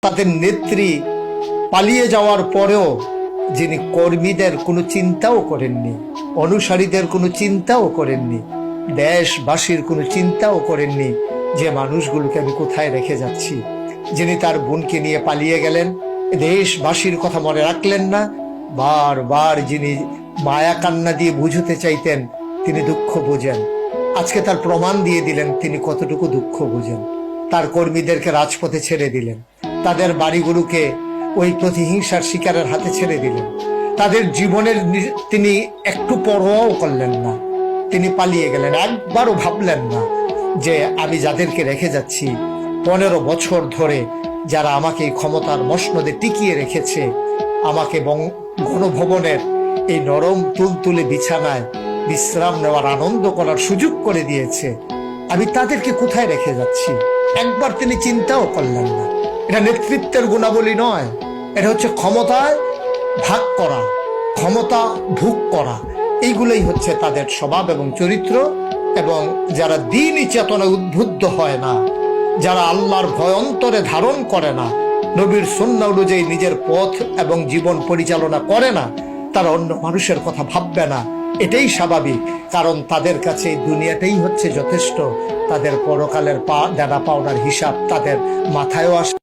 তাদের নেত্রী পালিয়ে যাওয়ার পরেও যিনি কর্মীদের কোনো চিন্তাও করেননি, অনুসারীদের কোনো চিন্তাও করেননি, দেশবাসীর কোনো চিন্তাও করেননি যে মানুষগুলোকে আমি কোথায় রেখে যাচ্ছি। যিনি তার বোনকে নিয়ে পালিয়ে গেলেন, দেশবাসীর কথা মনে রাখলেন না। বারবার যিনি মায়া কান্না দিয়ে বুঝতে চাইতেন, তিনি দুঃখ বোঝেন। আজকে তার প্রমাণ দিয়ে দিলেন তিনি কতটুকু দুঃখ বোঝেন। তার কর্মীদেরকে রাজপথে ছেড়ে দিলেন, তাদের বাড়িগুলোকে ওই প্রতিহিংসার শিকারের হাতে ছেড়ে দিলেন। তাদের জীবনের তিনি একটু পরোয়াও করলেন না, তিনি পালিয়ে গেলেন। একবারও ভাবলেন না যে আমি যাদেরকে রেখে যাচ্ছি 15 বছর ধরে, যারা আমাকে এই ক্ষমতার মসনদে টিকিয়ে রেখেছে, আমাকে গণভবনের এই নরম তুলতুলে বিছানায় বিশ্রাম নেওয়ার, আনন্দ করার সুযোগ করে দিয়েছে, আমি তাদেরকে কোথায় রেখে যাচ্ছি একবার তিনি চিন্তাও করলেন না। এটা নেতৃত্বের গুণাবলী নয়, এটা হচ্ছে ক্ষমতায় ভাগ করা, ক্ষমতা ভোগ করা। এইগুলোই হচ্ছে তাদের স্বভাব এবং চরিত্র। এবং যারা দ্বীনি চেতনায় উদ্বুদ্ধ হয় না, যারা আল্লাহর ভয় অন্তরে ধারণ করে না, নবীর সুন্নাহ অনুযায়ী নিজের পথ এবং জীবন পরিচালনা করে না, তারা অন্য মানুষের কথা ভাববে না। এটাই স্বাভাবিক, কারণ তাদের কাছে এই দুনিয়াটাই হচ্ছে যথেষ্ট। তাদের পরকালের দেনা পাওনার হিসাব তাদের মাথায়ও আসে।